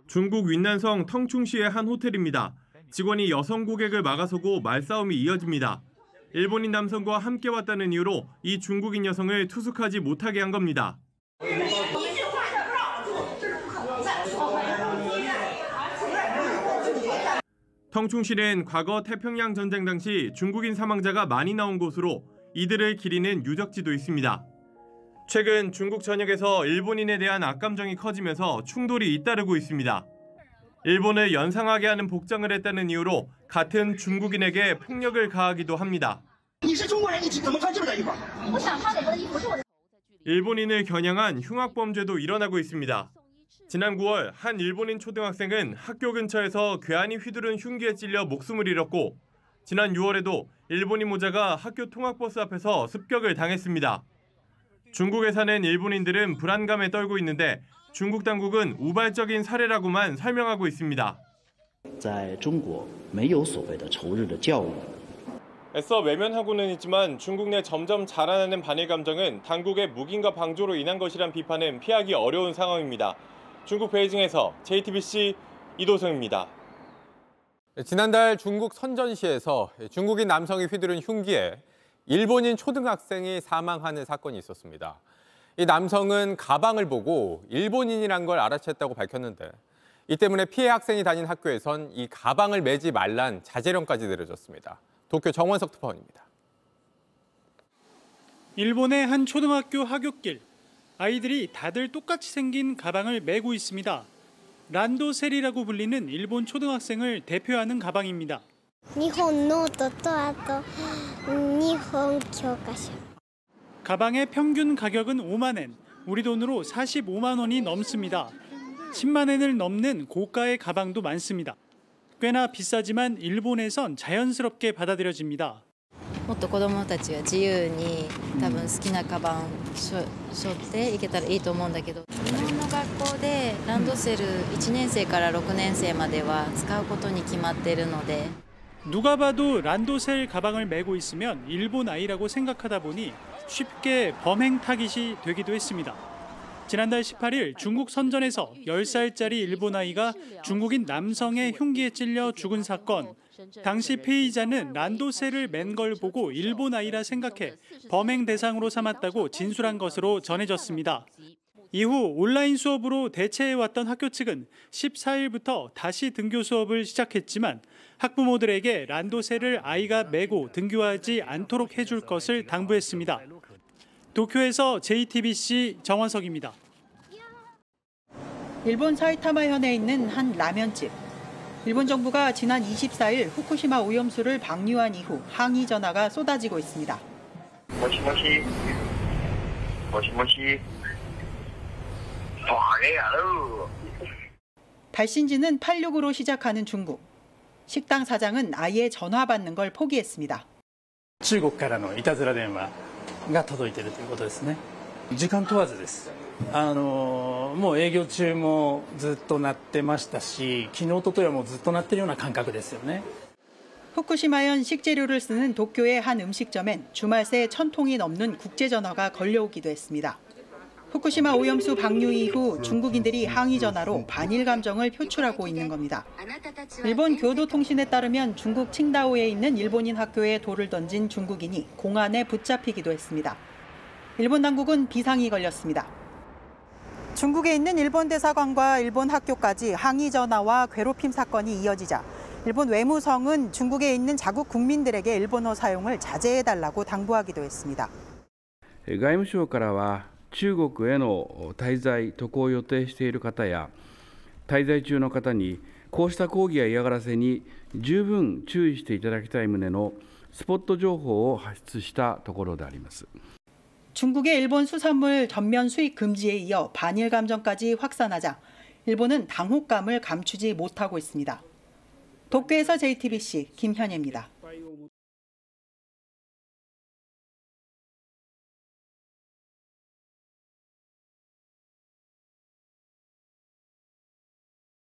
중국 윈난성 텅충시의 한 호텔입니다. 직원이 여성 고객을 막아서고 말싸움이 이어집니다. 일본인 남성과 함께 왔다는 이유로 이 중국인 여성을 투숙하지 못하게 한 겁니다. 텅충시는 과거 태평양 전쟁 당시 중국인 사망자가 많이 나온 곳으로 이들을 기리는 유적지도 있습니다. 최근 중국 전역에서 일본인에 대한 악감정이 커지면서 충돌이 잇따르고 있습니다. 일본을 연상하게 하는 복장을 했다는 이유로 같은 중국인에게 폭력을 가하기도 합니다. 일본인을 겨냥한 흉악범죄도 일어나고 있습니다. 지난 9월 한 일본인 초등학생은 학교 근처에서 괴한이 휘두른 흉기에 찔려 목숨을 잃었고 지난 6월에도 일본인 모자가 학교 통학버스 앞에서 습격을 당했습니다. 중국에 사는 일본인들은 불안감에 떨고 있는데 중국 당국은 우발적인 사례라고만 설명하고 있습니다. 애써 외면하고는 있지만 중국 내 점점 자라나는 반일 감정은 당국의 묵인과 방조로 인한 것이란 비판은 피하기 어려운 상황입니다. 중국 베이징에서 JTBC 이도성입니다. 지난달 중국 선전시에서 중국인 남성이 휘두른 흉기에 일본인 초등학생이 사망하는 사건이 있었습니다. 이 남성은 가방을 보고 일본인이란 걸 알아챘다고 밝혔는데 이 때문에 피해 학생이 다닌 학교에선 이 가방을 매지 말란 자제령까지 내려졌습니다. 도쿄 정원석 특파원입니다. 일본의 한 초등학교 하굣길. 아이들이 다들 똑같이 생긴 가방을 메고 있습니다. 란도셀이라고 불리는 일본 초등학생을 대표하는 가방입니다. 일본 노트とあと일본 교과서. 가방의 평균 가격은 5만 엔, 우리 돈으로 45만 원이 넘습니다. 10만 엔을 넘는 고가의 가방도 많습니다. 꽤나 비싸지만 일본에선 자연스럽게 받아들여집니다. もっと子どもたちが自由に多分好きなカバン背負っていけたらいいと思うんだけど、日本の学校でランドセル1年生から6年生までは使うことに決まっているので 누가 봐도 란도셀 가방을 메고 있으면 일본 아이라고 생각하다 보니 쉽게 범행 타깃이 되기도 했습니다. 지난달 18일 중국 선전에서 10살짜리 일본 아이가 중국인 남성의 흉기에 찔려 죽은 사건. 당시 피의자는 란도셀을 맨 걸 보고 일본 아이라 생각해 범행 대상으로 삼았다고 진술한 것으로 전해졌습니다. 이후 온라인 수업으로 대체해왔던 학교 측은 14일부터 다시 등교 수업을 시작했지만 학부모들에게 란도셀을 아이가 메고 등교하지 않도록 해줄 것을 당부했습니다. 도쿄에서 JTBC 정원석입니다. 일본 사이타마현에 있는 한 라면집. 일본 정부가 지난 24일 후쿠시마 오염수를 방류한 이후 항의 전화가 쏟아지고 있습니다. 모시모시. 발신지는 86으로 시작하는 중국. 식당 사장은 아예 전화 받는 걸 포기했습니다. 中国からのいたずら電話が届いているということですね。時間問わずです。もう営業中もずっと鳴ってましたし、昨日一昨日はもうずっと鳴ってるような感覚ですよね。 후쿠시마현 식재료를 쓰는 도쿄의 한 음식점엔 주말 새 1000통이 넘는 국제전화가 걸려오기도 했습니다. 후쿠시마 오염수 방류 이후 중국인들이 항의 전화로 반일 감정을 표출하고 있는 겁니다. 일본 교도통신에 따르면 중국 칭다오에 있는 일본인 학교에 돌을 던진 중국인이 공안에 붙잡히기도 했습니다. 일본 당국은 비상이 걸렸습니다. 중국에 있는 일본 대사관과 일본 학교까지 항의 전화와 괴롭힘 사건이 이어지자 일본 외무성은 중국에 있는 자국 국민들에게 일본어 사용을 자제해달라고 당부하기도 했습니다. 外務省からは中国への滞在・渡航を予定している方や滞在中の方にこうした抗議や嫌がらせに十分注意していただきたい旨のスポット情報を発出したところであります。 중국의 일본 수산물 전면 수입 금지에 이어 반일 감정까지 확산하자 일본은 당혹감을 감추지 못하고 있습니다. 도쿄에서 JTBC 김현혜입니다.